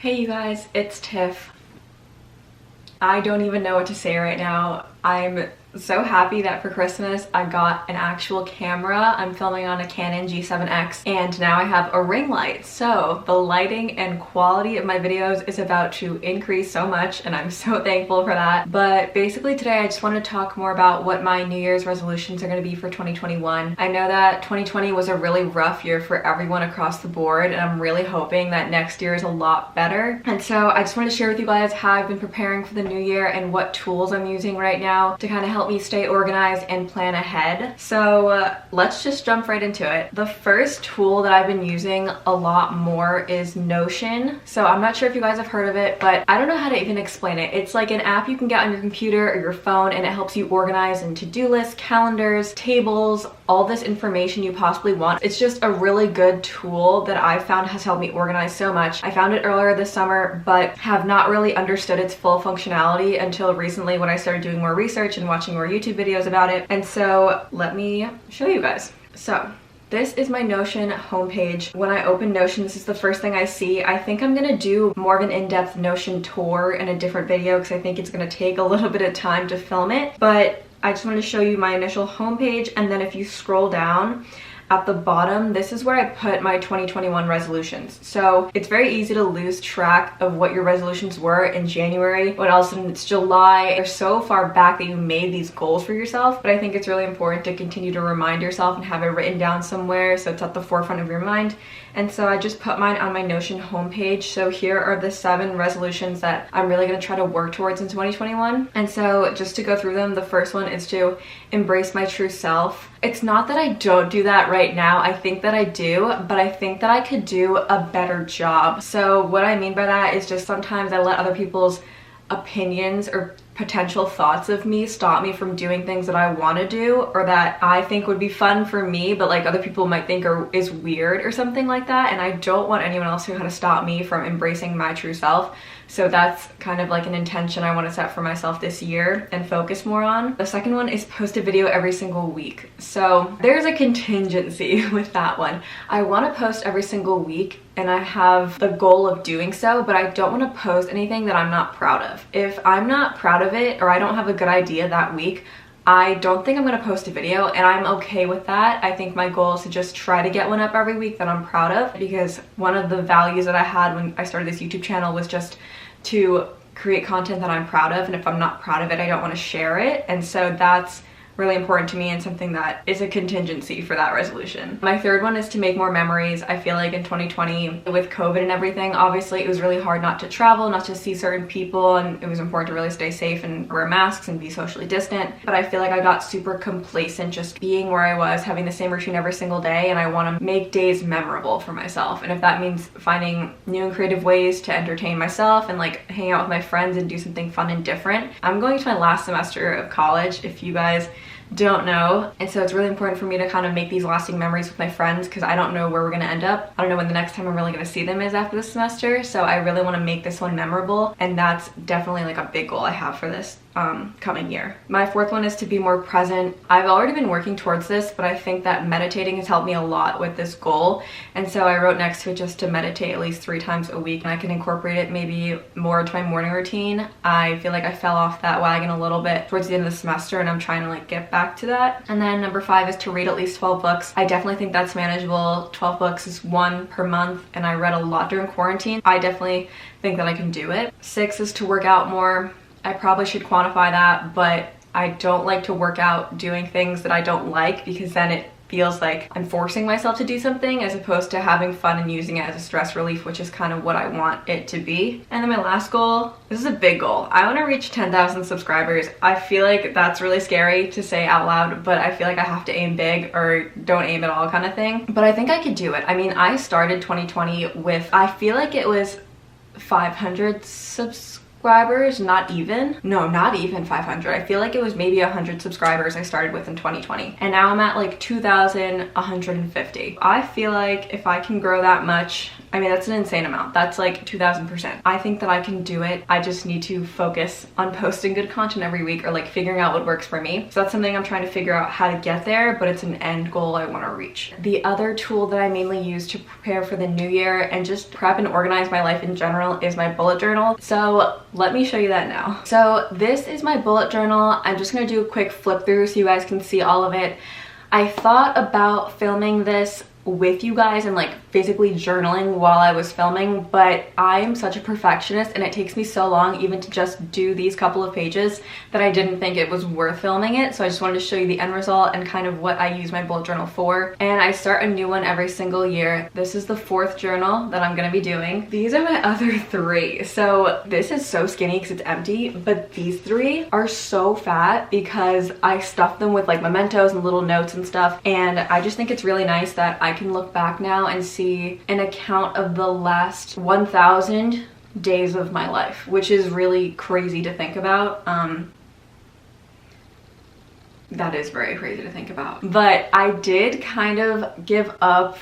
Hey you guys, it's Tiff. I don't even know what to say right now. I'm so happy that for Christmas I got an actual camera. I'm filming on a Canon G7X and now I have a ring light. So the lighting and quality of my videos is about to increase so much and I'm so thankful for that. But basically today I just want to talk more about what my New Year's resolutions are going to be for 2021. I know that 2020 was a really rough year for everyone across the board and I'm really hoping that next year is a lot better. And so I just want to share with you guys how I've been preparing for the new year and what tools I'm using right now to kind of help me stay organized and plan ahead. So let's just jump right into it. The first tool that I've been using a lot more is Notion. So I'm not sure if you guys have heard of it, but I don't know how to even explain it. It's like an app you can get on your computer or your phone and it helps you organize in to-do lists, calendars, tables, all this information you possibly want. It's just a really good tool that I found has helped me organize so much. I found it earlier this summer, but have not really understood its full functionality until recently when I started doing more research and watching more YouTube videos about it. And so let me show you guys. So this is my Notion homepage. When I open Notion, this is the first thing I see. I think I'm gonna do more of an in-depth Notion tour in a different video because I think it's gonna take a little bit of time to film it. But I just wanted to show you my initial homepage, and then if you scroll down at the bottom, this is where I put my 2021 resolutions. So it's very easy to lose track of what your resolutions were in January when all of a sudden it's July. They're so far back that you made these goals for yourself, but I think it's really important to continue to remind yourself and have it written down somewhere so it's at the forefront of your mind. And so I just put mine on my Notion homepage. So here are the 7 resolutions that I'm really gonna try to work towards in 2021. And so just to go through them, the first one is to embrace my true self. It's not that I don't do that right now. I think that I do, but I think that I could do a better job. So what I mean by that is just sometimes I let other people's opinions or potential thoughts of me stop me from doing things that I want to do or that I think would be fun for me, but like other people might think is weird or something like that. And I don't want anyone else to kind of stop me from embracing my true self. So that's kind of like an intention I want to set for myself this year and focus more on. The second one is post a video every single week. So there's a contingency with that one. I want to post every single week and I have the goal of doing so, but I don't want to post anything that I'm not proud of. If I'm not proud of it or I don't have a good idea that week, I don't think I'm going to post a video, and I'm okay with that. I think my goal is to just try to get one up every week that I'm proud of, because one of the values that I had when I started this YouTube channel was just to create content that I'm proud of, and if I'm not proud of it, I don't want to share it. And so that's really important to me and something that is a contingency for that resolution. My third one is to make more memories. I feel like in 2020 with COVID and everything, obviously it was really hard not to travel, not to see certain people, and it was important to really stay safe and wear masks and be socially distant. But I feel like I got super complacent just being where I was, having the same routine every single day, and I want to make days memorable for myself. And if that means finding new and creative ways to entertain myself and like hang out with my friends and do something fun and different. I'm going to my last semester of college, if you guys don't know, and so it's really important for me to kind of make these lasting memories with my friends because I don't know where we're gonna end up. I don't know when the next time I'm really gonna see them is after this semester, so I really want to make this one memorable, and that's definitely like a big goal I have for this coming year. My fourth one is to be more present. I've already been working towards this, but I think that meditating has helped me a lot with this goal, and so I wrote next to it just to meditate at least 3 times a week, and I can incorporate it maybe more into my morning routine. I feel like I fell off that wagon a little bit towards the end of the semester, and I'm trying to like get back to that. And then number 5 is to read at least 12 books. I definitely think that's manageable. 12 books is 1 per month, and I read a lot during quarantine. I definitely think that I can do it. 6 is to work out more. I probably should quantify that, but I don't like to work out doing things that I don't like because then it feels like I'm forcing myself to do something as opposed to having fun and using it as a stress relief, which is kind of what I want it to be. And then my last goal, this is a big goal. I want to reach 10,000 subscribers. I feel like that's really scary to say out loud, but I feel like I have to aim big or don't aim at all kind of thing. But I think I could do it. I mean, I started 2020 with, I feel like it was 500 subscribers, not even 500. I feel like it was maybe 100 subscribers I started with in 2020, and now I'm at like 2,150. I feel like if I can grow that much I mean, that's an insane amount. That's like 2000%. I think that I can do it. I just need to focus on posting good content every week, or like figuring out what works for me. So that's something I'm trying to figure out how to get there, but it's an end goal I want to reach. The other tool that I mainly use to prepare for the new year and just prep and organize my life in general is my bullet journal. So let me show you that now. So this is my bullet journal. I'm just going to do a quick flip through so you guys can see all of it. I thought about filming this with you guys and like physically journaling while I was filming, but I am such a perfectionist and it takes me so long even to just do these couple of pages that I didn't think it was worth filming it. So I just wanted to show you the end result and kind of what I use my bullet journal for. And I start a new one every single year. This is the 4th journal that I'm gonna be doing. These are my other 3. So this is so skinny because it's empty, but these 3 are so fat because I stuffed them with like mementos and little notes and stuff. And I just think it's really nice that I can look back now and see an account of the last 1,000 days of my life, which is really crazy to think about. That is very crazy to think about. But I did kind of give up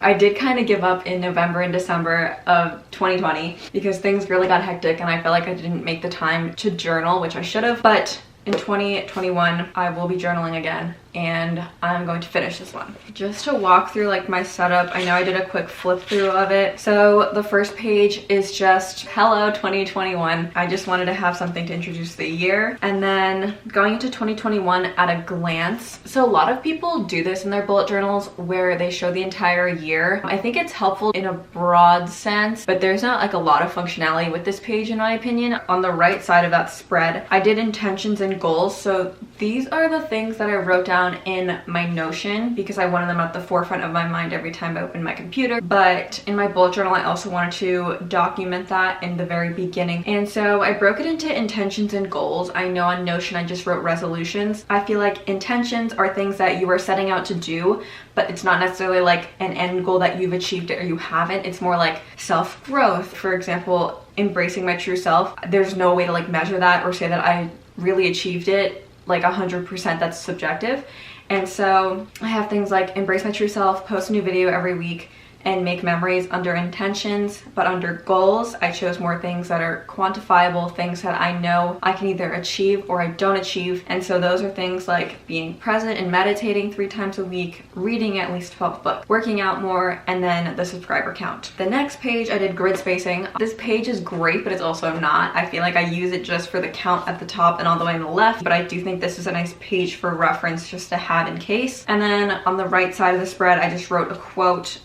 in November and December of 2020 because things really got hectic and I felt like I didn't make the time to journal, which I should have. But in 2021, I will be journaling again, and I'm going to finish this one. Just to walk through like my setup, I know I did a quick flip through of it. So the first page is just hello 2021. I just wanted to have something to introduce the year. And then going into 2021 at a glance. So a lot of people do this in their bullet journals where they show the entire year. I think it's helpful in a broad sense, but there's not like a lot of functionality with this page in my opinion. On the right side of that spread, I did intentions and goals. So these are the things that I wrote down in my Notion because I wanted them at the forefront of my mind every time I opened my computer. But in my bullet journal, I also wanted to document that in the very beginning. And so I broke it into intentions and goals. I know on Notion, I just wrote resolutions. I feel like intentions are things that you are setting out to do, but it's not necessarily like an end goal that you've achieved it or you haven't. It's more like self-growth. For example, embracing my true self. There's no way to like measure that or say that I really achieved it like 100%. That's subjective. And so I have things like embrace my true self, post a new video every week, and make memories under intentions. But under goals, I chose more things that are quantifiable, things that I know I can either achieve or I don't achieve. And so those are things like being present and meditating 3 times a week, reading at least 12 books, working out more, and then the subscriber count. The next page, I did grid spacing. This page is great, but it's also not. I feel like I use it just for the count at the top and all the way on the left, but I do think this is a nice page for reference just to have in case. And then on the right side of the spread, I just wrote a quote,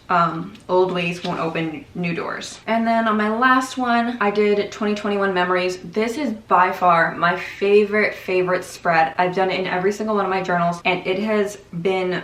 old ways won't open new doors. And then on my last one, I did 2021 memories. This is by far my favorite spread. I've done it in every single one of my journals, and it has been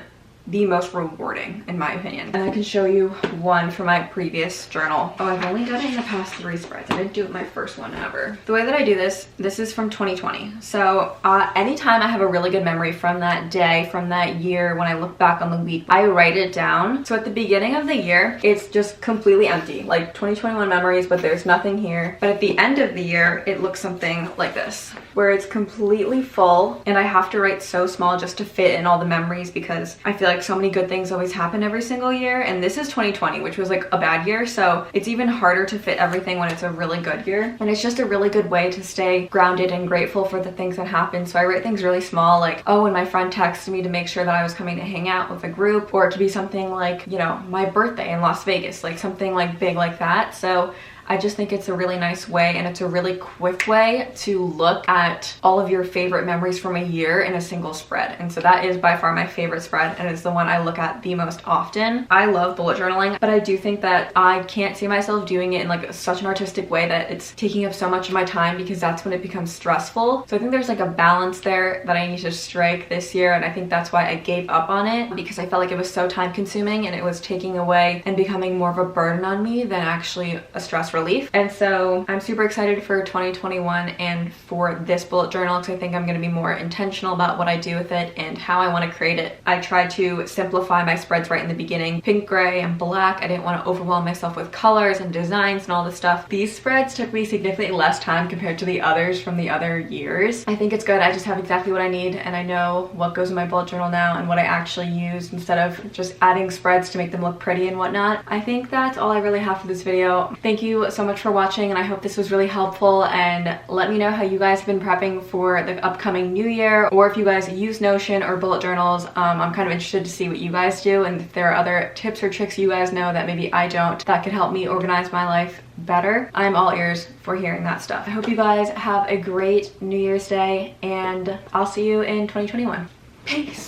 the most rewarding in my opinion. And I can show you one from my previous journal. Oh, I've only done it in the past 3 spreads. I didn't do it my first one ever. The way that I do this is from 2020. So anytime I have a really good memory from that day, from that year, when I look back on the week, I write it down. So at the beginning of the year, it's just completely empty, like 2021 memories, but there's nothing here. But at the end of the year, it looks something like this, where it's completely full, and I have to write so small just to fit in all the memories because I feel like so many good things always happen every single year, and this is 2020, which was like a bad year, so it's even harder to fit everything when it's a really good year. And it's just a really good way to stay grounded and grateful for the things that happen. So I write things really small, like, oh, when my friend texted me to make sure that I was coming to hang out with a group, or it could be something like, you know, my birthday in Las Vegas, like something like big like that. So I just think it's a really nice way, and it's a really quick way to look at all of your favorite memories from a year in a single spread. And so that is by far my favorite spread, and it's the one I look at the most often. I love bullet journaling, but I do think that I can't see myself doing it in like such an artistic way that it's taking up so much of my time, because that's when it becomes stressful. So I think there's like a balance there that I need to strike this year, and I think that's why I gave up on it, because I felt like it was so time consuming and it was taking away and becoming more of a burden on me than actually a stress relief. relief. And so I'm super excited for 2021 and for this bullet journal because I think I'm going to be more intentional about what I do with it and how I want to create it. I tried to simplify my spreads right in the beginning. Pink, gray, and black. I didn't want to overwhelm myself with colors and designs and all this stuff. These spreads took me significantly less time compared to the others from the other years. I think it's good. I just have exactly what I need and I know what goes in my bullet journal now and what I actually use instead of just adding spreads to make them look pretty and whatnot. I think that's all I really have for this video. Thank you so much for watching and I hope this was really helpful, and let me know how you guys have been prepping for the upcoming new year, or if you guys use Notion or bullet journals. I'm kind of interested to see what you guys do and if there are other tips or tricks you guys know that maybe I don't that could help me organize my life better. I'm all ears for hearing that stuff. I hope you guys have a great New Year's Day and I'll see you in 2021. Peace.